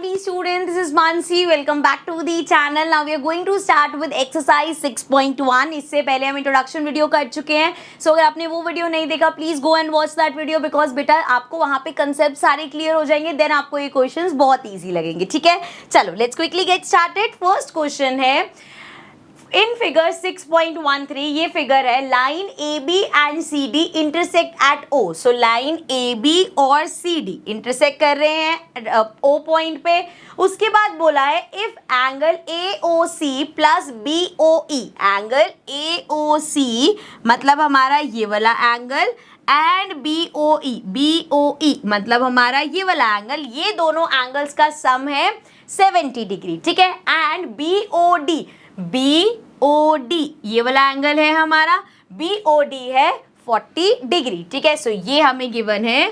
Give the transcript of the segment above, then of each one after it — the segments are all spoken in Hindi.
lovely students, this is Mansi. Welcome back to the channel. Now we are going to start with exercise 6.1. इससे पहले हम इंट्रोडक्शन वीडियो कर चुके हैं. So अगर आपने वो वीडियो नहीं देखा, please go and watch that video because बेटा आपको वहाँ पे कंसेप्ट सारे क्लियर हो जाएंगे. देन आपको ये क्वेश्चंस बहुत ईजी लगेंगे. ठीक है, चलो let's quickly get started. First question है इन फिगर 6.13. ये फिगर है line A B and C D intersect at O. So line A B और सी डी इंटरसेक्ट कर रहे हैं ओ पॉइंट पे. उसके बाद बोला है if angle A O C plus B O E. Angle A O C मतलब हमारा ये वाला angle and B O E मतलब हमारा ये वाला एंगल. ये दोनों एंगल्स का सम है 70 डिग्री. ठीक है, एंड बी ओ डी ये वाला एंगल है हमारा, बी ओ डी है 40 डिग्री. ठीक है, सो ये हमें गिवन है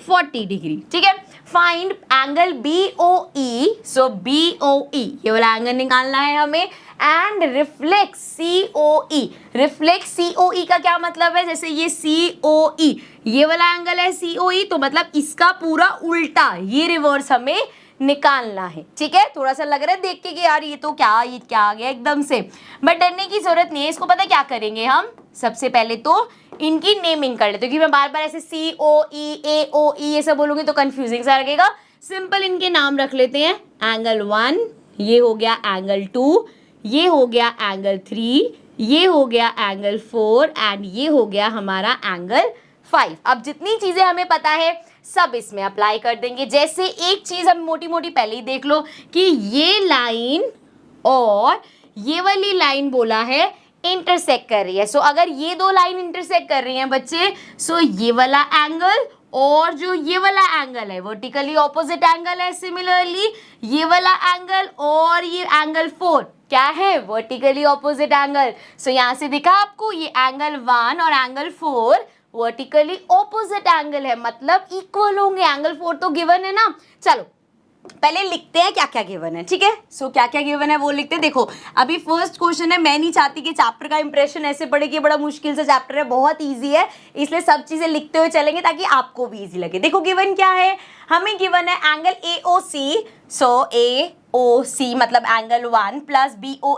40 डिग्री. ठीक है, find angle B O E. So B O E ये वाला एंगल निकालना है हमें. And reflex C O E. Reflex C O E का क्या मतलब है, जैसे ये सी ओ ई ये वाला एंगल है सी ओ ई, तो मतलब इसका पूरा उल्टा ये रिवर्स हमें निकालना है. ठीक है, थोड़ा सा लग रहा है देख के कि यार ये क्या आ गया एकदम से, बट डरने की जरूरत नहीं है. इसको पता क्या करेंगे हम, सबसे पहले तो इनकी नेमिंग कर लेते, क्योंकि मैं बार बार ऐसे सी ओ ई ए ओ ई ये सब बोलूंगी तो कंफ्यूजिंग सा लगेगा. सिंपल इनके नाम रख लेते हैं. एंगल 1 ये हो गया, एंगल 2 ये हो गया, एंगल 3 ये हो गया, एंगल 4 एंड ये हो गया हमारा एंगल 5. अब जितनी चीजें हमें पता है सब इसमें अप्लाई कर देंगे. जैसे एक चीज हम मोटी मोटी पहले ही देख लो कि ये लाइन और ये वाली लाइन बोला है इंटरसेक्ट कर रही है. सो अगर ये दो लाइन इंटरसेक्ट कर रही हैं बच्चे, सो ये वाला एंगल और जो ये वाला एंगल है वर्टिकली ऑपोजिट एंगल है. सिमिलरली ये वाला एंगल और ये एंगल 4 क्या है, वर्टिकली ऑपोजिट एंगल. सो यहाँ से दिखा आपको ये एंगल 1 और एंगल 4 वर्टिकली ऑपोजिट एंगल है, मतलब इक्वल होंगे. एंगल 4 तो गिवन है ना. चलो पहले लिखते हैं क्या क्या गिवन है. ठीक है, सो क्या क्या गिवन है वो लिखते हैं. देखो अभी फर्स्ट क्वेश्चन है, मैं नहीं चाहती कि चैप्टर का इंप्रेशन ऐसे पड़े कि बड़ा मुश्किल से चैप्टर है, बहुत इजी है, इसलिए सब चीजें लिखते हुए चलेंगे ताकि आपको भी इजी लगे. देखो गिवन क्या है, हमें गिवन है angle A O C. So A O C मतलब angle 1 plus B O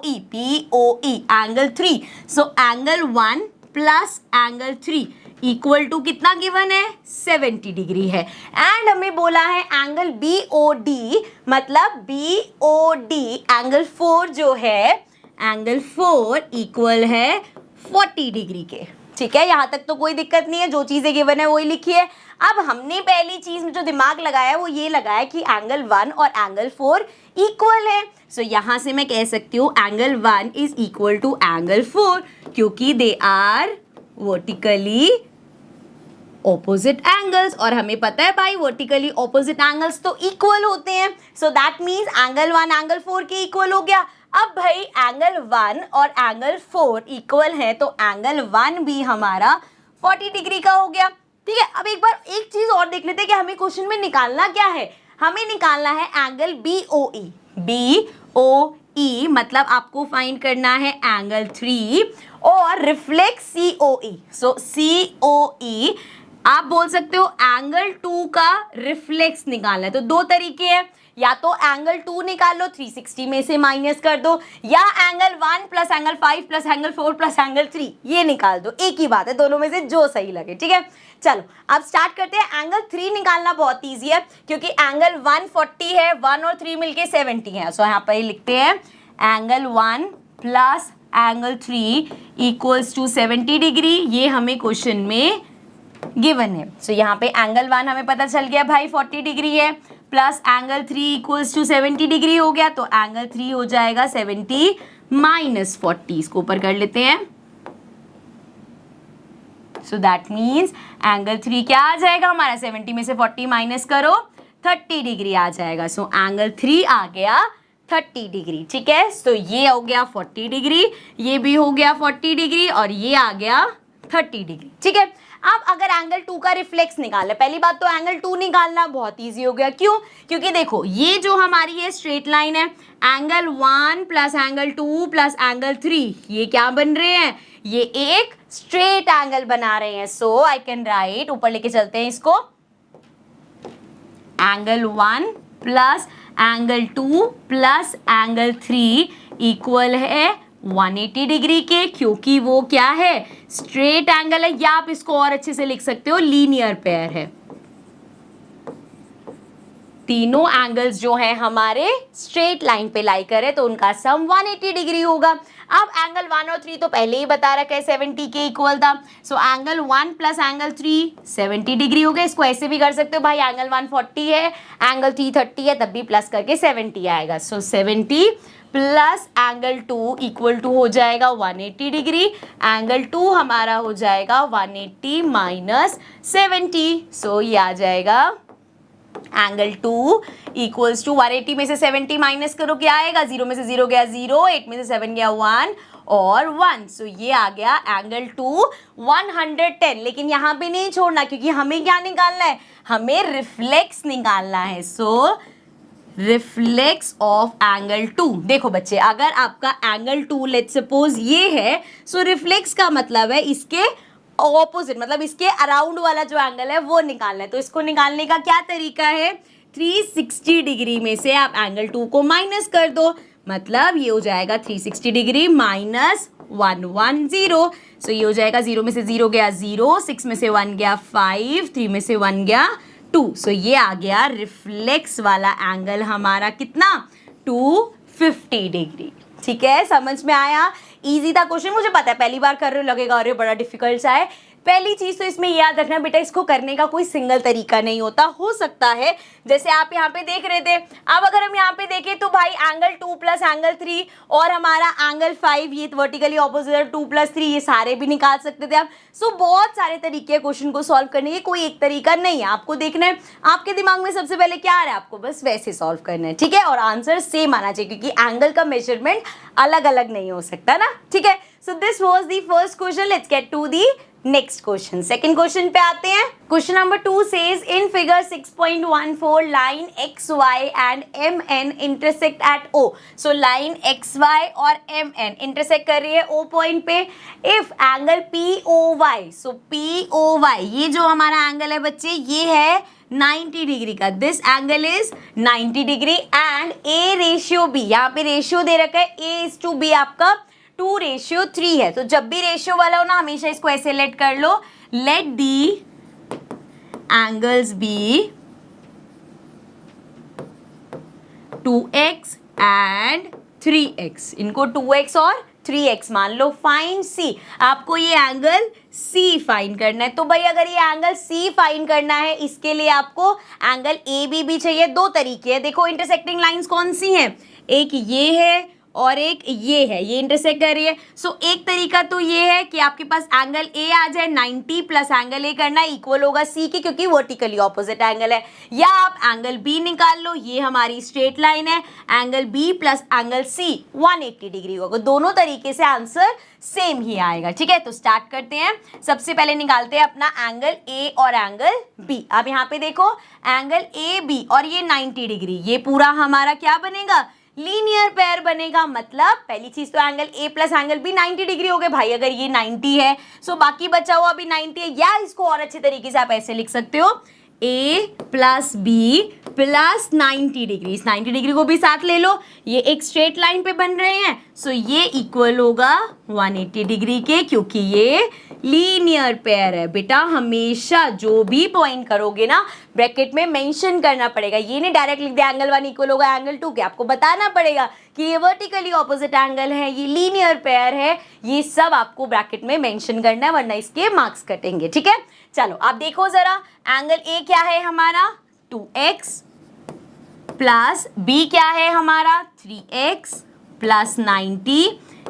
E angle 3. So angle 1 plus angle 3 equal to कितना गिवन है, 70 डिग्री है. एंड हमें बोला है एंगल बी ओ डी मतलब बी ओ डी एंगल 4 जो है, एंगल 4 इक्वल है 40 डिग्री के. ठीक है, यहाँ तक तो कोई दिक्कत नहीं है, जो चीज़ें गिवन है वही लिखी है. अब हमने पहली चीज में जो दिमाग लगाया है वो ये लगाया कि एंगल 1 और एंगल 4 इक्वल है. सो यहाँ से मैं कह सकती हूँ angle 1 is equal to angle 4 क्योंकि they are vertically opposite angles. और हमें पता है भाई वर्टिकली ऑपोजिट एंगल्स तो इक्वल होते हैं. So that means angle 1 angle 4 के इक्वल हो गया. अब भाई एंगल 1 और एंगल 4 इक्वल है तो एंगल 1 भी हमारा 40 डिग्री का हो गया. ठीक है, अब एक बार एक चीज और देख लेते हैं कि हमें क्वेश्चन में निकालना क्या है. हमें निकालना है एंगल बी ओ ई मतलब आपको फाइंड करना है एंगल 3 और रिफ्लेक्स सी ओ ई. सो सी ओ ई आप बोल सकते हो एंगल 2 का रिफ्लेक्स निकालना है. तो दो तरीके हैं, या तो एंगल 2 निकाल लो 360 में से माइनस कर दो, या angle 1 plus angle 5 plus angle 4 plus angle 3 ये निकाल दो. एक ही बात है, दोनों में से जो सही लगे. ठीक है, चलो अब स्टार्ट करते हैं. एंगल 3 निकालना बहुत ईजी है क्योंकि एंगल 140 है, 1 और 3 मिलके 70 है. सो यहाँ पर लिखते हैं angle 1 plus angle 3 equals to 70 degree. ये हमें क्वेश्चन में गिवन है. सो यहाँ पे एंगल 1 हमें पता चल गया भाई 40 डिग्री है, plus angle 3 equals to 70 degree हो गया. तो एंगल 3 हो जाएगा 70 माइनस 40. इसको ऊपर कर लेते हैं. सो दैट मीन्स एंगल 3 क्या आ जाएगा हमारा, 70 में से 40 माइनस करो 30 डिग्री आ जाएगा. सो एंगल 3 आ गया 30 डिग्री. ठीक है, सो ये हो गया 40 डिग्री, ये भी हो गया 40 डिग्री और ये आ गया 30 डिग्री. ठीक है, अब अगर एंगल 2 का रिफ्लेक्स निकालना, पहली बात तो एंगल 2 निकालना बहुत इजी हो गया. क्यों, क्योंकि देखो ये जो हमारी ये स्ट्रेट लाइन है, angle 1 plus angle 2 plus angle 3 ये क्या बन रहे हैं, ये एक स्ट्रेट एंगल बना रहे हैं. सो आई कैन राइट, ऊपर लेके चलते हैं इसको, angle 1 plus angle 2 plus angle 3 equal है 180 डिग्री के, क्योंकि वो क्या है, स्ट्रेट एंगल है, या आप इसको और अच्छे से लिख सकते हो, लीनियर पेयर है। तीनों एंगल्स जो हैं हमारे स्ट्रेट लाइन पे लाई करे तो उनका सम 180 डिग्री होगा। अब एंगल 1 और 3 तो पहले ही बता रखा है 70 के इक्वल था, सो एंगल 1 प्लस एंगल 3 70 डिग्री हो गया। इसको ऐसे भी कर सकते हो भाई, एंगल 1 40 है, एंगल 3 30 है, तब भी प्लस करके 70 आएगा। सो 70 प्लस एंगल 2 इक्वल टू हो जाएगा 180 डिग्री। एंगल 2 हमारा हो जाएगा 180 माइनस 70, सो ये आ जाएगा एंगल 2 इक्वल्स टू 180 में से 70 माइनस करो, क्या आएगा, 0 में से 0 गया 0, 8 में से 7 गया 1 और 1, सो ये आ गया एंगल 2 110। लेकिन यहाँ पे नहीं छोड़ना, क्योंकि हमें क्या निकालना है, हमें रिफ्लेक्स निकालना है। सो रिफ्लेक्स ऑफ एंगल 2। देखो बच्चे, अगर आपका एंगल 2 लेट्स सपोज ये है, सो रिफ्लेक्स का मतलब है इसके ऑपोजिट, मतलब इसके अराउंड वाला जो एंगल है वो निकालना है। तो इसको निकालने का क्या तरीका है, 360 डिग्री में से आप एंगल 2 को माइनस कर दो, मतलब ये हो जाएगा 360 डिग्री माइनस 110। सो ये हो जाएगा 0 में से 0 गया 0, 6 में से 1 गया 5, 3 में से 1 गया 2। सो ये आ गया रिफ्लेक्स वाला एंगल हमारा कितना, 250 डिग्री। ठीक है, समझ में आया, इजी था क्वेश्चन। मुझे पता है पहली बार कर रहे हो लगेगा अरे बड़ा डिफिकल्ट सा है। पहली चीज तो इसमें याद रखना बेटा, इसको करने का कोई सिंगल तरीका नहीं होता। हो सकता है जैसे आप यहाँ पे देख रहे थे, अब अगर हम यहाँ पे देखें तो भाई एंगल 2 प्लस एंगल 3 और हमारा एंगल 5, ये वर्टिकली ऑपोजिट 2 प्लस 3, ये सारे भी निकाल सकते थे आप। सो बहुत सारे तरीके हैं क्वेश्चन को सॉल्व करने के, कोई एक तरीका नहीं है। आपको देखना है आपके दिमाग में सबसे पहले क्या आ रहा है, आपको बस वैसे सॉल्व करना है। ठीक है, और आंसर सेम आना चाहिए, क्योंकि एंगल का मेजरमेंट अलग अलग नहीं हो सकता ना। ठीक है, so this was the first question. Let's get to the next question. Second question पे आते हैं। Question number 2 says in figure 6.14 line X Y and M N intersect at O. So line X Y और एम एन इंटरसेक्ट कर रही है ओ पॉइंट पे। If angle P O Y, so P O Y ये जो हमारा एंगल है बच्चे, ये है 90 डिग्री का, this angle is 90 degree and A ratio B, यहाँ पे रेशियो दे रखा है A:B आपका 2:3 है। तो जब भी रेशियो वाला हो ना, हमेशा इसको ऐसे लेट कर लो, let the angles be 2x and 3x, इनको 2x और 3x मान लो। फाइंड C, आपको ये एंगल C फाइंड करना है। तो भाई अगर ये एंगल C फाइंड करना है, इसके लिए आपको एंगल AB भी चाहिए। दो तरीके हैं, देखो इंटरसेक्टिंग लाइंस कौन सी हैं, एक ये है और एक ये है, ये इंटरसेक्ट कर रही है। सो एक तरीका तो ये है कि आपके पास एंगल A आ जाए, 90 प्लस एंगल A करना इक्वल होगा C के, क्योंकि वर्टिकली ऑपोजिट एंगल है। या आप एंगल B निकाल लो, ये हमारी स्ट्रेट लाइन है, angle B plus angle C 180 degree होगा। दोनों तरीके से आंसर सेम ही आएगा। ठीक है, तो स्टार्ट करते हैं। सबसे पहले निकालते हैं अपना एंगल A और एंगल B। अब यहाँ पे देखो एंगल AB और ये 90 डिग्री, ये पूरा हमारा क्या बनेगा, लीनियर पेयर बनेगा। मतलब पहली चीज तो angle A plus angle B 90 degree हो गए भाई, अगर ये 90 है सो बाकी बचा हुआ भी 90 है। या इसको और अच्छे तरीके से आप ऐसे लिख सकते हो, A plus B plus 90 degree, इस 90 डिग्री को भी साथ ले लो, ये एक स्ट्रेट लाइन पे बन रहे हैं। सो ये इक्वल होगा 180 डिग्री के, क्योंकि ये लीनियर पेयर है। बेटा हमेशा जो भी पॉइंट करोगे ना, ब्रैकेट में मेंशन करना पड़ेगा। ये नहीं डायरेक्ट लिख दिया एंगल 1 इक्वल होगा एंगल 2 के, आपको बताना पड़ेगा कि ये वर्टिकली ऑपोजिट एंगल है, ये लीनियर पेयर है, ये सब आपको ब्रैकेट में मेंशन करना है, वरना इसके मार्क्स कटेंगे। ठीक है, चलो आप देखो जरा, एंगल A क्या है हमारा 2x प्लस B क्या है हमारा 3x प्लस 90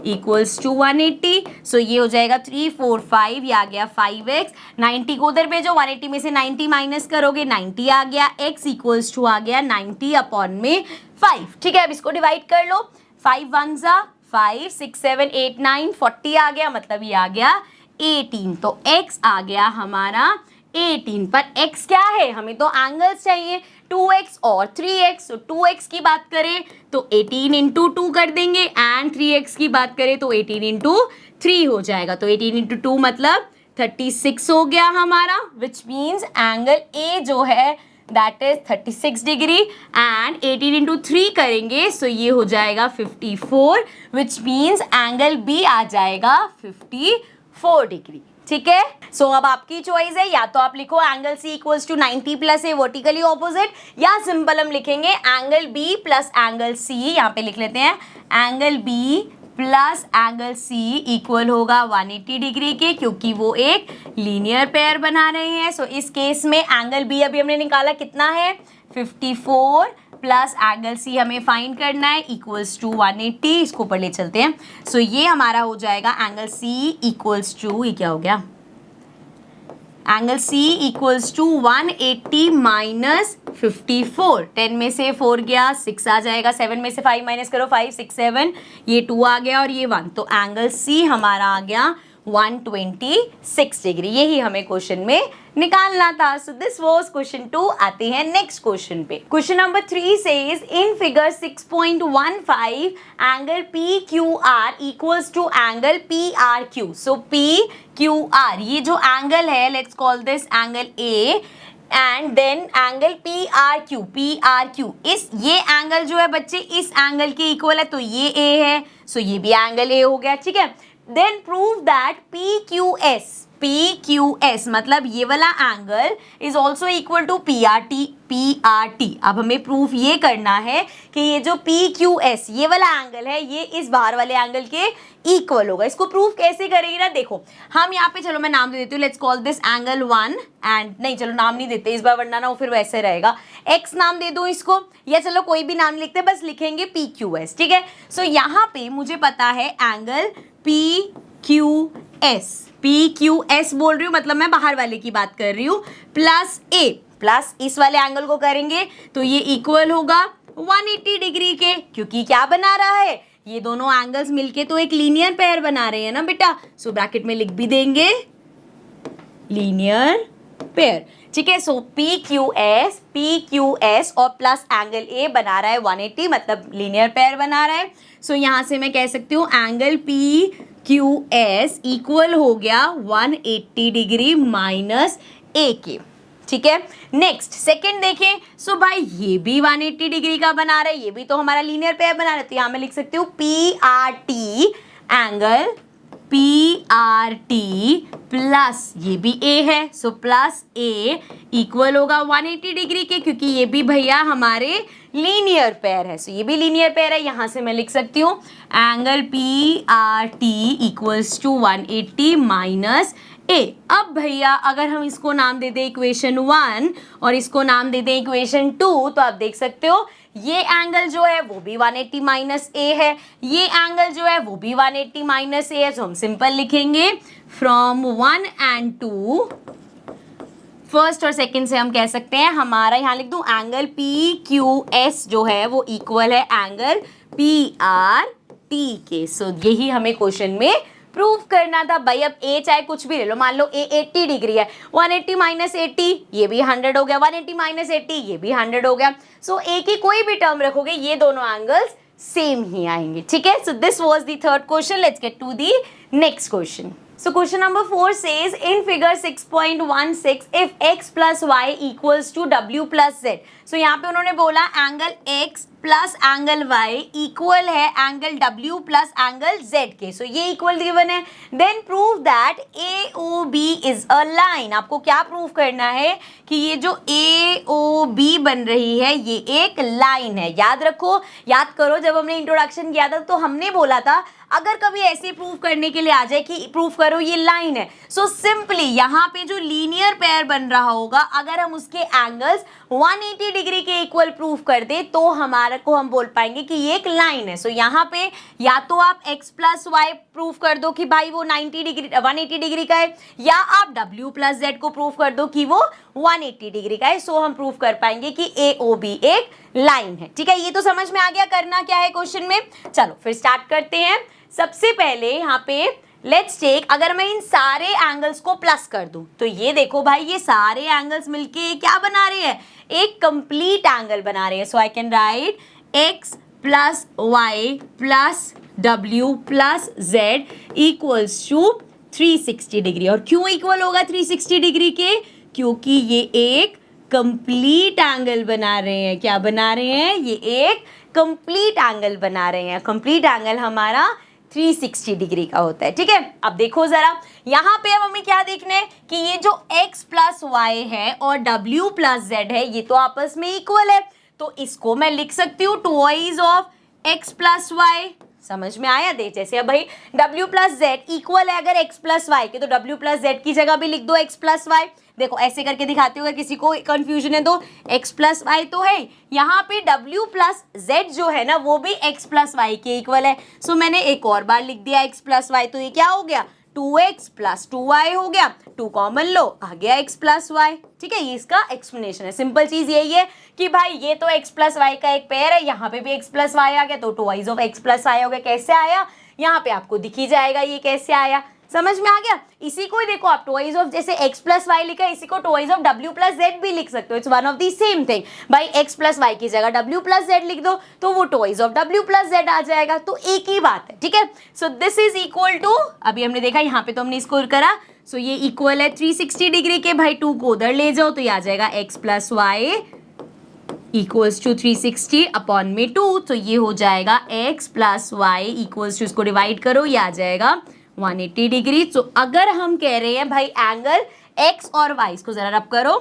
इक्वल्स टू 180। सो ये हो जाएगा 3 4 5, ये आ गया 5x, 90 को उधर भेजो, 180 में से 90 माइनस करोगे 90 आ गया, x इक्वल्स टू आ गया 90 अपॉन में 5। ठीक है, अब इसको डिवाइड कर लो, 5 1 जा 5, 6 7 8 9 40 आ गया, मतलब ये आ गया 18। तो x आ गया हमारा 18, पर x क्या है, हमें तो एंगल्स चाहिए, 2x और 3x। तो 2x की बात करें तो 18 इंटू 2 कर देंगे, एंड 3x की बात करें तो 18 इंटू 3 हो जाएगा। तो 18 इंटू 2 मतलब 36 हो गया हमारा, विच मीन्स एंगल A जो है that is 36 degree and 18 into 3 करेंगे सो ये हो जाएगा 54 विच मीन्स एंगल बी आ जाएगा 54 डिग्री। ठीक है, सो अब आपकी चॉइस है, या तो आप लिखो angle C equals to 90 plus A vertically opposite, या सिंपल हम लिखेंगे angle B plus angle C, यहाँ पे लिख लेते हैं angle B plus angle C equal होगा 180 डिग्री के, क्योंकि वो एक लीनियर पेयर बना रहे हैं। सो इस केस में एंगल बी अभी हमने निकाला कितना है 54 प्लस एंगल सी हमें फाइंड करना है इक्वल्स टू 180, इसको ऊपर ले चलते हैं। सो ये हमारा हो जाएगा एंगल सी इक्वल्स टू, ये क्या हो गया, angle C equals to 180 minus 54, 10 में से 4 गया 6 आ जाएगा, 7 में से 5 माइनस करो 5 6 7, ये 2 आ गया और ये 1, तो एंगल सी हमारा आ गया 126 डिग्री। यही हमें क्वेश्चन में निकालना था। So this was question 2। आते हैं नेक्स्ट क्वेश्चन पे। Question number 3 says in figure 6.15 angle P Q R equals to angle P R Q. So P Q R ये जो एंगल है, let's call this angle A and then angle P R Q, इस ये एंगल जो है बच्चे इस एंगल के इक्वल है, तो ये ए है, सो ये भी एंगल ए हो गया। ठीक है, then prove that P Q S मतलब ये वाला angle is also equal to P R T. अब हमें प्रूफ ये करना है कि ये जो पी क्यू एस ये वाला एंगल है ये इस बाहर वाले एंगल के इक्वल होगा। इसको प्रूफ कैसे करेंगे ना, देखो हम यहाँ पे, चलो मैं नाम दे देती हूँ, let's call this angle 1 and नहीं चलो नाम नहीं देते इस बार, वरना ना वो फिर वैसे रहेगा, एक्स नाम दे दो इसको, या चलो कोई भी नाम लिखते बस लिखेंगे पी क्यू एस। ठीक है, सो यहाँ पे मुझे पता है एंगल पी क्यू एस बोल रही हूँ, मतलब मैं बाहर वाले की बात कर रही हूँ, प्लस ए प्लस इस वाले एंगल को करेंगे तो ये इक्वल होगा 180 डिग्री के, क्योंकि क्या बना रहा है, ये दोनों एंगल्स मिलके तो एक लीनियर पेयर बना रहे हैं ना बेटा। सो ब्रैकेट में लिख भी देंगे लीनियर पेयर। ठीक है, सो पी क्यू एस और प्लस एंगल ए बना रहा है 180, मतलब लीनियर पेयर बना रहा है। सो यहाँ से मैं कह सकती हूँ angle P Q S equal हो गया 180 डिग्री माइनस ए के। ठीक है, नेक्स्ट सेकंड देखें, सो भाई ये भी 180 डिग्री का बना रहा है, ये भी तो हमारा लीनियर पेयर बना रहा है, तो यहाँ मैं लिख सकती हूँ P R T angle P R T plus ये भी ए है, सो प्लस ए इक्वल होगा 180 डिग्री के, क्योंकि ये भी भैया हमारे लीनियर पेयर है। सो ये भी लीनियर पेयर है, यहाँ से मैं लिख सकती हूँ angle P R T equals to 180 minus A. अब भैया अगर हम इसको नाम दे दें इक्वेशन 1 और इसको नाम दे दें इक्वेशन 2, तो आप देख सकते हो ये एंगल जो है वो भी 180 माइनस ए है, ये एंगल जो है वो भी 180 माइनस ए है। तो हम सिंपल लिखेंगे फ्रॉम 1 and 2, फर्स्ट और सेकंड से हम कह सकते हैं, हमारा यहाँ लिख दूं एंगल पी क्यू एस जो है वो इक्वल है एंगल पी आर टी के। सो यही हमें क्वेश्चन में प्रूफ करना था भाई। अब ए चाहे कुछ भी ले लो, मान लो ए 80 डिग्री है, 180 माइनस 80 ये भी 100 हो गया, 180 माइनस 80 ये भी 100 हो गया। सो ए की कोई भी टर्म रखोगे ये दोनों एंगल्स सेम ही आएंगे। ठीक है, so this was the third question. Let's get to the next question. So question number 4 says in figure 6.16 if x plus y equals to w plus z. So यहाँ पे उन्होंने बोला angle x plus angle y equal है angle w plus angle z के। सो ये इक्वल गिवन है। Then prove that AOB is a line. आपको क्या प्रूव करना है कि ये जो AOB बन रही है ये एक लाइन है। याद रखो, याद करो जब हमने इंट्रोडक्शन किया था तो हमने बोला था अगर कभी ऐसे प्रूव करने के लिए आ जाए कि प्रूव करो ये लाइन है, सो सिंपली यहाँ पे जो लीनियर पेयर बन रहा होगा अगर हम उसके एंगल्स 180 डिग्री के इक्वल प्रूव कर दे तो हमारे को हम बोल पाएंगे कि ये एक लाइन है। सो यहाँ पे या तो आप x प्लस वाई प्रूव कर दो कि भाई वो 180 डिग्री का है, या आप w प्लस z को प्रूव कर दो कि वो 180 डिग्री का है। सो हम प्रूव कर पाएंगे कि AOB एक लाइन है। ठीक है, ये तो समझ में आ गया करना क्या है क्वेश्चन में। चलो फिर स्टार्ट करते हैं। सबसे पहले यहाँ पे लेट्स टेक, अगर मैं इन सारे एंगल्स को प्लस कर दूं तो ये देखो भाई ये सारे एंगल्स मिलके क्या बना रहे हैं, एक कंप्लीट एंगल बना रहे हैं। So I can write x plus Y plus w plus z equals to 360 degree. और क्यों इक्वल होगा 360 डिग्री के, क्योंकि ये एक कंप्लीट एंगल बना रहे हैं। क्या बना रहे हैं? ये एक कंप्लीट एंगल बना रहे हैं। कंप्लीट एंगल हमारा 360 डिग्री का होता है। ठीक है, अब देखो जरा यहाँ पे अब हमें क्या देखना है कि ये जो x प्लस वाई है और w प्लस जेड है ये तो आपस में इक्वल है, तो इसको मैं लिख सकती हूँ twice of x plus Y. समझ में आया? देख जैसे अब भाई w प्लस जेड इक्वल है अगर x प्लस वाई के, तो w प्लस जेड की जगह भी लिख दो x प्लस वाई। देखो ऐसे करके दिखाती हूँ, अगर किसी को कंफ्यूजन है तो x प्लस वाई तो है, यहाँ पे w प्लस जेड जो है ना वो भी x प्लस वाई के इक्वल है। सो मैंने एक और बार लिख दिया x प्लस वाई, तो ये क्या हो गया 2x प्लस 2y हो गया, 2 कॉमन लो आ गया x प्लस वाई। ठीक है, ये इसका एक्सप्लेनेशन है। सिंपल चीज यही है कि भाई ये तो x प्लस वाई का एक पेयर है, यहाँ पे भी x प्लस वाई आ गया, तो twice of x plus Y हो गया। कैसे आया? यहाँ पे आपको दिख ही जाएगा ये कैसे आया। समझ में आ गया? इसी को ही देखो आप ट्वाइस ऑफ जैसे x प्लस वाई लिखा है, इसी को twice of w plus Z भी लिख सकते हो। It's one of the same thing. भाई x प्लस वाई की जगह w प्लस जेड लिख दो तो वो twice of w plus Z आ जाएगा, तो एक ही बात है। ठीक है, so this is equal to, अभी हमने देखा यहाँ पे तो हमने इसको करा, सो ये इक्वल है 360 डिग्री के। भाई 2 को उधर ले जाओ तो ये आ जाएगा x plus Y equals to 360 upon में 2, तो ये हो जाएगा x plus Y equals to, इसको डिवाइड करो ये आ जाएगा 180 डिग्री। तो अगर हम कह रहे हैं भाई एंगल x और y, इसको जरा रब करो,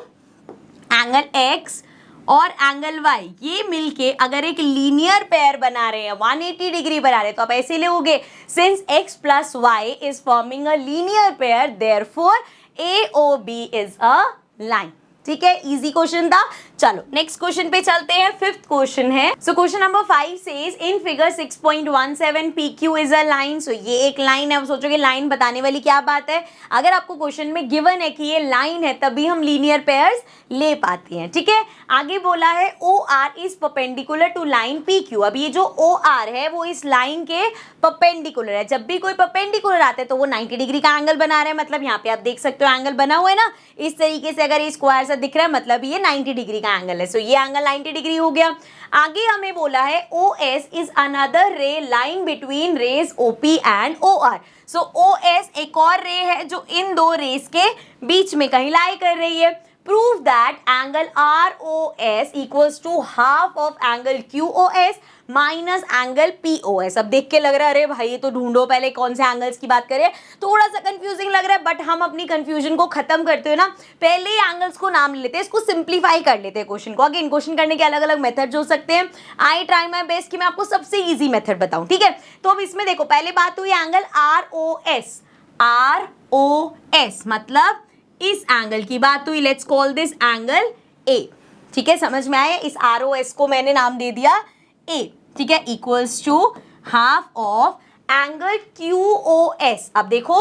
एंगल x और एंगल y ये मिलके अगर एक लीनियर पेयर बना रहे हैं 180 डिग्री बना रहे हैं, तो आप ऐसे लोगे since x plus Y is forming a linear pair therefore AOB is a line. ठीक है, इजी क्वेश्चन था। चलो नेक्स्ट क्वेश्चन पे चलते हैं। फिफ्थ क्वेश्चन है, so question number 5 says in figure 6.17 PQ is a line. So ये एक लाइन है। अब सोचोगे लाइन बताने वाली क्या बात है? अगर आपको क्वेश्चन में गिवन है कि ये लाइन है तभी हम लीनियर पेयर्स ले पाते हैं। ठीक है, आगे बोला है OR is perpendicular to line PQ। अब ये जो OR है वो इस लाइन के परपेंडिकुलर है। जब भी कोई परपेंडिकुलर आता है तो वो 90 डिग्री का एंगल बना रहा है। मतलब यहाँ पे आप देख सकते हो एंगल बना हुआ है ना, इस तरीके से अगर ये स्क्वायर सा दिख रहा है मतलब ये 90 डिग्री का एंगल है। सो ये एंगल 90 डिग्री हो गया। आगे हमें बोला है OS is another ray line between rays OP and OR। सो OS एक और रे है जो इन दो रेस के बीच में कहीं लाई कर रही है। Prove that angle ROS equals to half of angle QOS minus angle POS। अब देख के लग रहा है अरे भाई ये तो ढूंढो पहले कौन से एंगल्स की बात करें, थोड़ा सा कंफ्यूजिंग लग रहा है, बट हम अपनी कंफ्यूजन को खत्म करते हुए ना पहले ही एंगल्स को नाम लेते हैं, इसको सिंप्लीफाई कर लेते हैं क्वेश्चन को। अगेन क्वेश्चन करने के अलग अलग मेथड हो सकते हैं। आई ट्राई माई बेस्ट कि मैं आपको सबसे ईजी मेथड बताऊं। ठीक है, तो अब इसमें देखो पहले बात हुई एंगल ROS मतलब इस एंगल की बात हुई। Let's call this angle A। ठीक है, समझ में आया? इस ROS को मैंने नाम दे दिया A। ठीक है, equals to half of angle QOS। अब देखो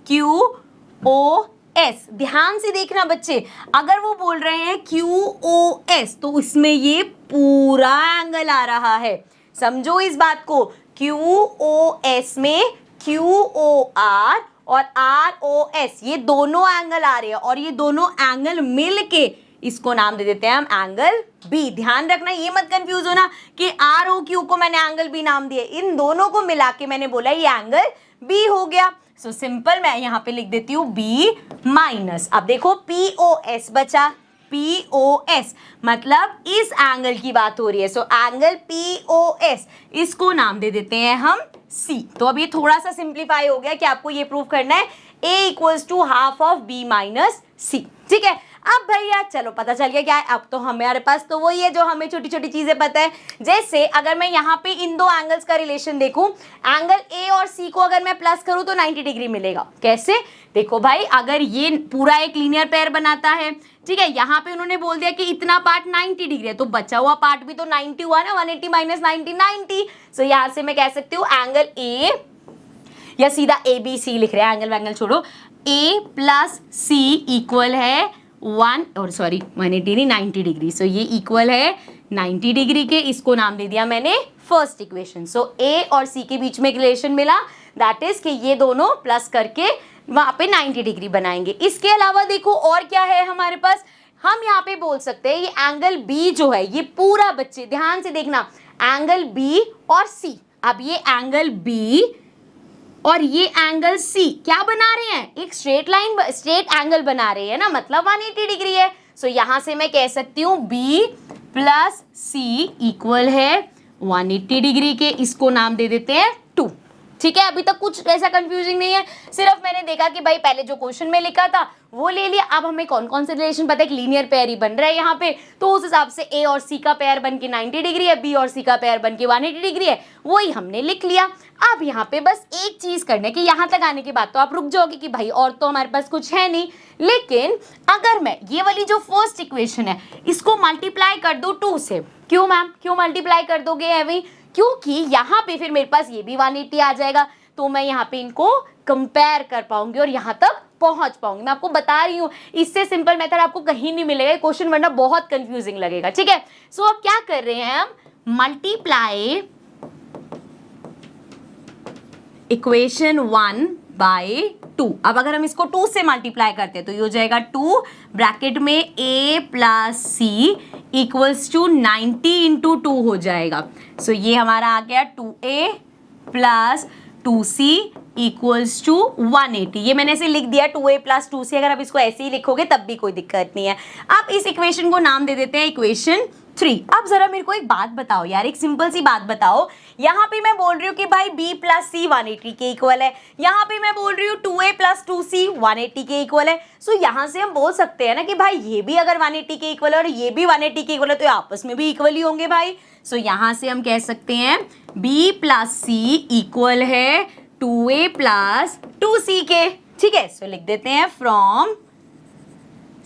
QOS, ध्यान से देखना बच्चे, अगर वो बोल रहे हैं QOS तो इसमें ये पूरा एंगल आ रहा है। समझो इस बात को, QOS में QOR और ROS ये दोनों एंगल आ रहे हैं और ये दोनों एंगल मिल के इसको नाम दे देते हैं हम एंगल B। ध्यान रखना, ये मत कंफ्यूज होना कि ROQ को मैंने एंगल B नाम दिया, इन दोनों को मिला के मैंने बोला ये एंगल B हो गया। सो सिंपल मैं यहाँ पे लिख देती हूँ B माइनस, अब देखो POS बचा, POS मतलब इस एंगल की बात हो रही है। सो एंगल POS इसको नाम दे देते हैं हम C। तो अब ये थोड़ा सा सिंप्लीफाई हो गया कि आपको ये प्रूव करना है A equals to half of B minus C। ठीक है, अब भैया चलो पता चल गया क्या है। अब तो हमारे पास तो वही है जो हमें छोटी छोटी चीजें पता है। जैसे अगर मैं यहाँ पे इन दो एंगल्स का रिलेशन देखूं, एंगल A और C को अगर मैं प्लस करूं तो 90 डिग्री मिलेगा। कैसे? देखो भाई, अगर ये पूरा एक लीनियर पेयर बनाता है, ठीक है, यहाँ पे उन्होंने बोल दिया कि इतना पार्ट 90 डिग्री है, तो बचा हुआ पार्ट भी तो 90 हुआ ना, 180 माइनस 90। सो यहाँ से मैं कह सकती हूँ एंगल A, या सीधा ABC लिख रहे हैं, एंगल छोड़ो, A प्लस C इक्वल है 180 नहीं 90 डिग्री। सो ये इक्वल है 90 डिग्री के, इसको नाम दे दिया मैंने फर्स्ट इक्वेशन। सो A और C के बीच में एक रिलेशन मिला, दैट इज कि ये दोनों प्लस करके वहां पे 90 डिग्री बनाएंगे। इसके अलावा देखो और क्या है हमारे पास, हम यहाँ पे बोल सकते हैं ये एंगल B जो है, ये पूरा बच्चे ध्यान से देखना, एंगल B और C। अब ये एंगल B और ये एंगल C क्या बना रहे हैं? एक स्ट्रेट एंगल बना रहे हैं ना, मतलब 180 डिग्री है। सो यहाँ से मैं कह सकती हूँ B प्लस C इक्वल है 180 डिग्री के, इसको नाम दे देते हैं 2। ठीक है, अभी तक कुछ ऐसा कंफ्यूजिंग नहीं है, सिर्फ मैंने देखा कि भाई पहले जो क्वेश्चन में लिखा था वो ले लिया। अब हमें कौन कौन से रिलेशन पता है, एक लीनियर पेयर ही बन रहा है यहाँ पे, तो उस हिसाब से A और C का पेयर बन के 90 डिग्री है, B और C का पेयर बन के 180 डिग्री है, वही हमने लिख लिया। अब यहाँ पे बस एक चीज करना है कि यहाँ तक आने के बाद तो आप रुक जाओगे कि भाई और तो हमारे पास कुछ है नहीं, लेकिन अगर मैं ये वाली जो फर्स्ट इक्वेशन है इसको मल्टीप्लाई कर दूं 2 से, क्यों मैम, क्यों मल्टीप्लाई कर दोगे एवी, क्योंकि यहाँ पे फिर मेरे पास ये भी 180 आ जाएगा, तो मैं यहाँ पे इनको कंपेयर कर पाऊंगी और यहाँ तक पहुंच पाऊंगी। मैं आपको बता रही हूँ, इससे सिंपल मेथड आपको कहीं नहीं मिलेगा, क्वेश्चन वरना बहुत कंफ्यूजिंग लगेगा। ठीक है, सो अब क्या कर रहे हैं हम, मल्टीप्लाई इक्वेशन 1 बाय 2। अब अगर हम इसको 2 से मल्टीप्लाई करते हैं तो ये हो जाएगा 2 ब्रैकेट में A plus C equals to 90 into 2 हो जाएगा। सो ये हमारा आ गया 2A plus 2C equals to 180। ये मैंने ऐसे लिख दिया 2A प्लस 2C, अगर आप इसको ऐसे ही लिखोगे तब भी कोई दिक्कत नहीं है। अब इस इक्वेशन को नाम दे देते हैं इक्वेशन 3। अब जरा मेरे को एक बात बताओ यार, एक सिंपल सी बात बताओ, यहाँ पे मैं बोल रही हूँ कि भाई B प्लस C 180 के इक्वल है, यहाँ पे मैं बोल रही हूँ 2A प्लस 2C 180 के इक्वल है। सो यहाँ से हम बोल सकते हैं ना कि भाई ये भी अगर 180 के इक्वल है और ये भी 180 के इक्वल है तो ये आपस में भी इक्वल ही होंगे भाई। सो यहाँ से हम कह सकते हैं B प्लस C इक्वल है 2A प्लस 2C के। ठीक है, सो लिख देते हैं फ्रॉम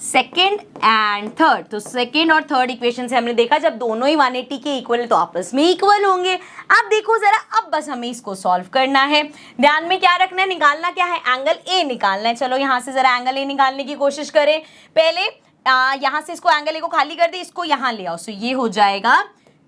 सेकेंड एंड थर्ड। तो सेकेंड और थर्ड इक्वेशन से हमने देखा जब दोनों ही 180 के इक्वल है तो आपस में इक्वल होंगे। अब देखो जरा, अब बस हमें इसको सॉल्व करना है। ध्यान में क्या रखना है, निकालना क्या है, एंगल ए निकालना है। चलो यहाँ से जरा एंगल ए निकालने की कोशिश करें। पहले यहाँ से इसको एंगल ए को खाली कर दे, इसको यहाँ ले आओ। सो ये हो जाएगा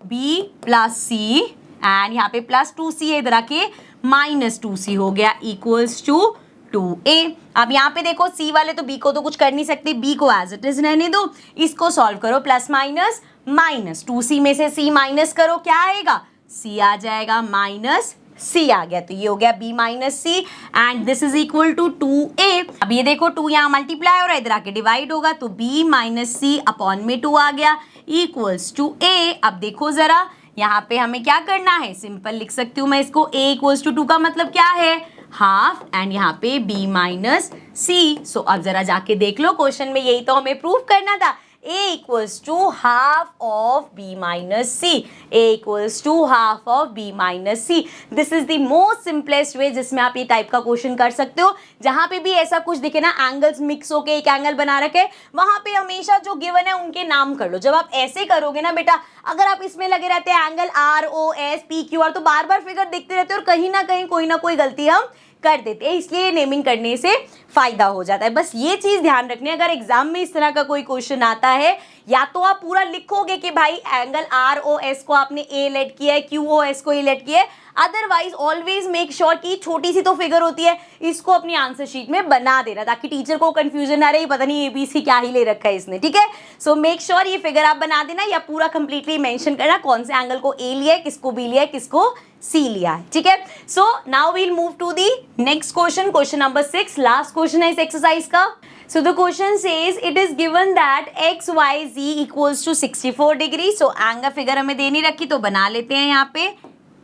B प्लस C एंड यहाँ पे प्लस 2C है, इधर आके माइनस 2C हो गया इक्वल्स टू 2A। अब यहाँ पे देखो C वाले तो B को तो कुछ कर नहीं सकते, B को एज इट इज रहने दो, इसको सॉल्व करो, प्लस माइनस माइनस 2C में से C माइनस करो, क्या आएगा, C आ जाएगा, माइनस C आ गया, तो ये हो गया B minus C and this is equal to 2A। अब ये देखो 2 यहाँ मल्टीप्लाई हो रहा है, इधर आके डिवाइड होगा, तो B माइनस C अपॉन में 2 आ गया इक्वल्स टू A। अब देखो जरा यहाँ पे हमें क्या करना है, सिंपल लिख सकती हूँ मैं इसको, A इक्वल्स टू 2 का मतलब क्या है, हाफ, एंड यहाँ पे B माइनस C। सो अब जरा जाके देख लो, क्वेश्चन में यही तो हमें प्रूव करना था, A equals to half of B minus C, A equals to half of B minus C। This is the most simplest way जिसमें आप ये टाइप का क्वेश्चन कर सकते हो। जहां पे भी ऐसा कुछ दिखे ना, एंगल्स मिक्स होके एक एंगल बना रखे, वहां पे हमेशा जो गिवन है उनके नाम कर लो। जब आप ऐसे करोगे ना बेटा, अगर आप इसमें लगे रहते हैं एंगल ROS PQR, तो बार बार फिगर देखते रहते हो और कहीं ना कहीं कोई ना कोई गलती हम कर देते हैं, इसलिए नेमिंग करने से फायदा हो जाता है। बस ये चीज ध्यान रखनी है, अगर एग्जाम में इस तरह का कोई क्वेश्चन आता है, या तो आप पूरा लिखोगे कि भाई एंगल ROS को आपने A लेट किया है, QOS को E लेट किया है, अदरवाइज ऑलवेज मेक श्योर कि छोटी सी तो फिगर होती है, इसको अपनी आंसर शीट में बना देना, ताकि टीचर को कंफ्यूजन ना रहे, पता नहीं ABC क्या ही ले रखा है इसने। ठीक है, सो मेक श्योर ये फिगर आप बना देना, या पूरा कंप्लीटली मेंशन करना कौन से एंगल को A लिया है, किसको B लिया है, किसको C लिया है। ठीक है, so now we'll move to the next question, question number 6, last question है इस एक्सरसाइज का। So the question says it is given that x, y, z equals to 64 degree. So angle figure हमें देनी रखी तो बना लेते हैं, यहाँ पे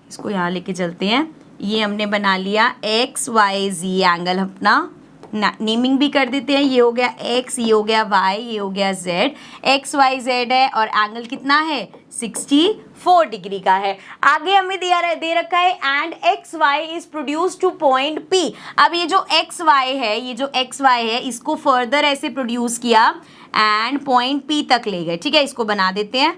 इसको यहाँ लेके चलते हैं। ये हमने बना लिया x, y, z एंगल, अपना नेमिंग भी कर देते हैं। ये हो गया x, ये हो गया y, ये हो गया z, x, y, z है और एंगल कितना है, 64 डिग्री का है। आगे हमें दे रखा है and X Y is produce to point P। अब ये जो एक्स वाई है, ये जो एक्स वाई है, इसको फर्दर ऐसे प्रोड्यूस किया एंड पॉइंट P तक ले गए। ठीक है, इसको बना देते हैं,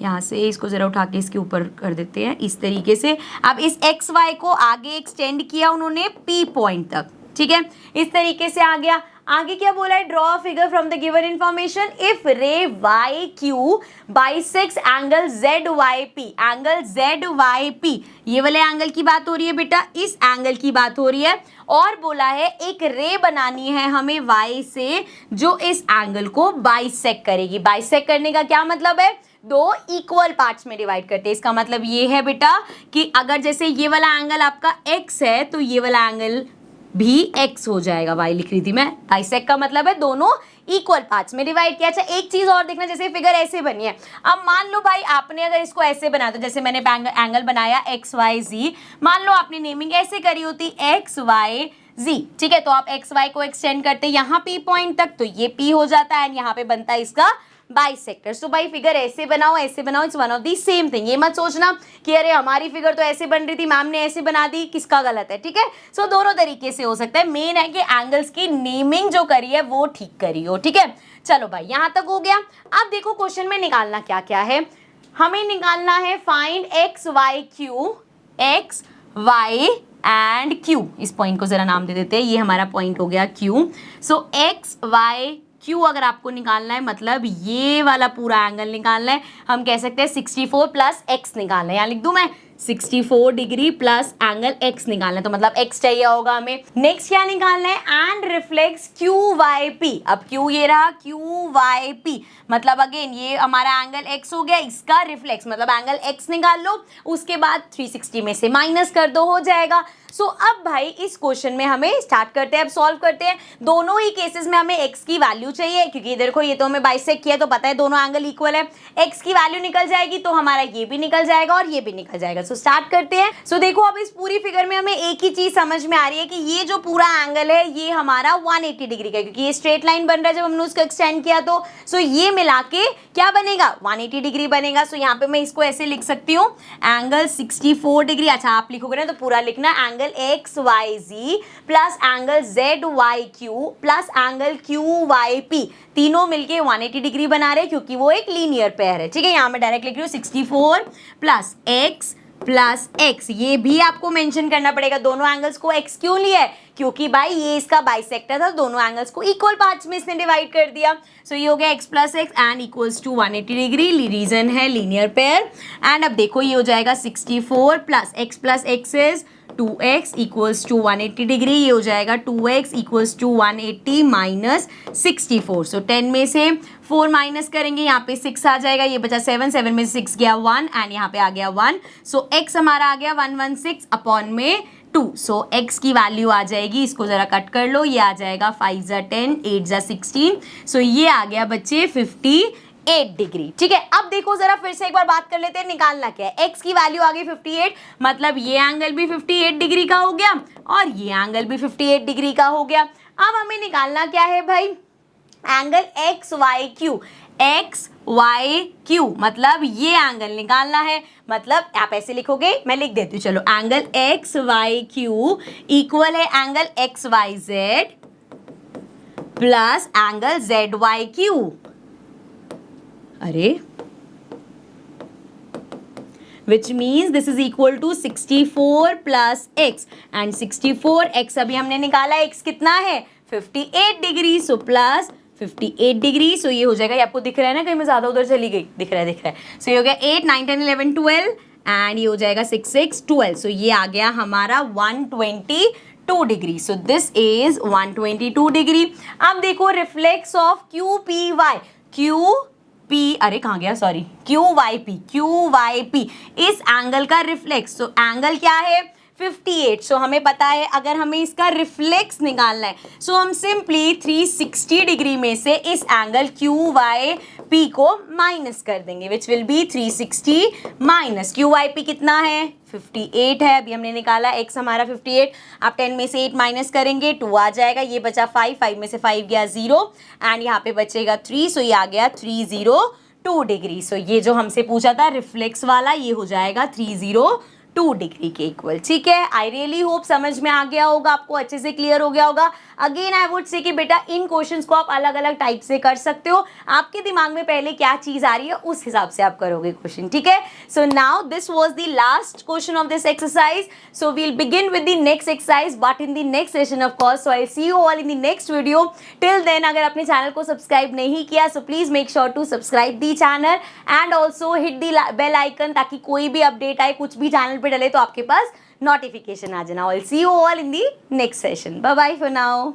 यहाँ से इसको जरा उठा के इसके ऊपर कर देते हैं इस तरीके से। अब इस एक्स वाई को आगे एक्सटेंड किया उन्होंने P पॉइंट तक। ठीक है, इस तरीके से आ गया। आगे क्या बोला है, draw a figure from the given information if ray Y Q bisects angle Z Y P. Angle Z Y P, ये वाले एंगल की बात हो रही है बेटा, इस एंगल की बात हो रही है। और बोला है एक रे बनानी है हमें वाई से जो इस एंगल को बाइसेक्ट करेगी। बाइसेक्ट करने का क्या मतलब है, दो इक्वल पार्ट्स में डिवाइड करते हैं। इसका मतलब ये है बेटा कि अगर जैसे ये वाला एंगल आपका x है तो ये वाला एंगल भी x हो जाएगा, y लिख रही थी मैं। बाइसेक्ट का मतलब है दोनों इक्वल पार्ट्स में डिवाइड किया। अच्छा एक चीज और देखना, जैसे फिगर ऐसे बनी है, अब मान लो भाई आपने अगर इसको ऐसे बना दो, जैसे मैंने एंगल बनाया एक्स वाई जी, मान लो आपने नेमिंग ऐसे करी होती एक्स वाई जी, ठीक है, तो आप एक्स वाई को एक्सटेंड करते यहाँ पी पॉइंट तक, तो ये पी हो जाता है एंड यहाँ पे बनता है इसका बाइसेक्टर। सो भाई फिगर ऐसे बनाओ it's one of the same thing. ये मत सोचना कि अरे हमारी फिगर तो ऐसे बन रही थी, मैम ने ऐसे बना दी, किसका गलत है, ठीक है। सो दोनों तरीके से हो सकता है, मेन है कि एंगल्स की नेमिंग जो करी है वो ठीक करी हो, ठीक है। चलो भाई यहां तक हो गया। अब देखो क्वेश्चन में निकालना क्या क्या है, हमें निकालना है find X Y Q, X Y and Q. इस पॉइंट को जरा नाम दे देते हैं, ये हमारा पॉइंट हो गया क्यू। सो एक्स वाई क्यू अगर आपको निकालना है, मतलब ये वाला पूरा एंगल निकालना है, हम कह सकते हैं 64 प्लस एक्स निकालना है, यहाँ लिख दूं मैं 64 डिग्री प्लस एंगल एक्स निकालना है, तो मतलब एक्स चाहिए होगा हमें। नेक्स्ट क्या निकालना है, and reflex Q Y P. अब क्यू ये रहा, क्यू वाई पी मतलब अगेन ये हमारा एंगल एक्स हो गया, इसका रिफ्लेक्स मतलब एंगल एक्स निकाल लो, उसके बाद 360 में से माइनस कर दो, हो जाएगा। सो अब भाई इस क्वेश्चन में हमें स्टार्ट करते हैं, अब सॉल्व करते हैं। दोनों ही केसेस में हमें एक्स की वैल्यू चाहिए, क्योंकि देखो ये तो हमें बाइसेक्ट किया तो पता है दोनों एंगल इक्वल है, एक्स की वैल्यू निकल जाएगी तो हमारा ये भी निकल जाएगा और ये भी निकल जाएगा। सो स्टार्ट करते हैं। सो देखो अब इस पूरी फिगर में हमें एक ही चीज समझ में आ रही है कि ये जो पूरा एंगल है ये हमारा 180 डिग्री का है, क्योंकि ये स्ट्रेट लाइन बन रहा है जब हमने उसको एक्सटेंड किया तो। सो ये मिला के क्या बनेगा, 180 डिग्री बनेगा। सो यहाँ पे मैं इसको ऐसे लिख सकती हूँ, एंगल 64 डिग्री। अच्छा आप लिखोगे ना तो पूरा लिखना, angle X Y G plus angle Z Y Q plus angle Q Y P, तीनों मिलके 180 डिग्री बना रहे हैं, क्योंकि वो एक लीनियर पेयर है, ठीक है। यहाँ मैं डायरेक्ट लिख रही हूँ 64 प्लस एक्स प्लस एक्स, ये भी आपको मेंशन करना पड़ेगा। दोनों एंगल्स को एक्स क्यों लिया है, क्योंकि भाई ये इसका बाइसेक्टर था, दोनों एंगल्स को इक्वल पार्ट्स में इसने डिवाइड कर दिया। सो ये हो गया X plus X and equals to 180 degree, reason है लीनियर पेयर। एंड अब देखो ये हो जाएगा 64 plus X is 2x equals to 180 degree, ये हो जाएगा 2x इक्वल्स टू 180 माइनस 64। सो 10 में से 4 माइनस करेंगे, यहाँ पे 6 आ जाएगा, ये बचा 7, 7 में से 6 गया 1 एंड यहाँ पे आ गया 1। सो x हमारा आ गया 116 अपॉन में 2। सो x की वैल्यू आ जाएगी, इसको जरा कट कर लो, ये आ जाएगा 5 ज़ा 10, 8 ज़ा 16। सो ये आ गया बच्चे 58 डिग्री, ठीक है। अब देखो जरा फिर से एक बार बात कर लेते हैं, निकालना क्या है, x की वैल्यू आ गई 58, मतलब ये एंगल भी 58 डिग्री का हो गया और ये एंगल भी 58 डिग्री का हो गया। अब हमें निकालना क्या है भाई, angle X Y Q, X Y Q मतलब ये एंगल निकालना है। मतलब आप ऐसे लिखोगे, मैं लिख देती हूँ, चलो angle X Y Q equal है angle X Y Z plus angle Z Y Q. अरे which means this is equal to 64 plus x and 64x अभी हमने निकाला, x कितना है 58 डिग्री, सो प्लस 58 डिग्री। सो ये हो जाएगा, ये आपको दिख रहा है ना, कहीं मैं ज़्यादा उधर चली गई, दिख रहा है। सो ये हो गया 8, 9, 10, 11, 12 एंड ये हो जाएगा 6, 6, 12। सो ये आ गया हमारा 122 degree. So this is 122 degree. अब देखो reflex of Q P Y, Q P, अरे कहाँ गया, सॉरी, क्यू वाई पी इस एंगल का रिफ्लेक्स। तो एंगल क्या है 58। सो हमें पता है अगर हमें इसका रिफ्लेक्स निकालना है, सो हम सिंपली 360 डिग्री में से इस एंगल क्यू वाई पी को माइनस कर देंगे, which will be 360 minus Q Y P कितना है 58 है, अभी हमने निकाला x हमारा 58। आप 10 में से 8 माइनस करेंगे 2 आ जाएगा, ये बचा 5, 5 में से 5 गया 0 एंड यहाँ पे बचेगा 3। सो ये आ गया 302 डिग्री। सो ये जो हमसे पूछा था रिफ्लेक्स वाला, ये हो जाएगा 302 डिग्री के इक्वल, ठीक है। आई रियली होप समझ में आ गया होगा, आपको अच्छे से क्लियर हो गया होगा। अगेन आई वुड से कि बेटा इन क्वेश्चंस को आप अलग अलग टाइप से कर सकते हो, आपके दिमाग में पहले क्या चीज आ रही है उस हिसाब से आप करोगे क्वेश्चन, ठीक है। So now this was the last question of this exercise, so we will begin with the next exercise but in the next session of course. So I see you all in the next video. Till then अगर आपने चैनल को सब्सक्राइब नहीं किया, so please make sure to subscribe the channel and also hit the bell icon, ताकि कोई भी अपडेट आए, कुछ भी चैनल पे डले तो आपके पास नोटिफिकेशन आ जाना। I will see you all in the next session. Bye bye for now.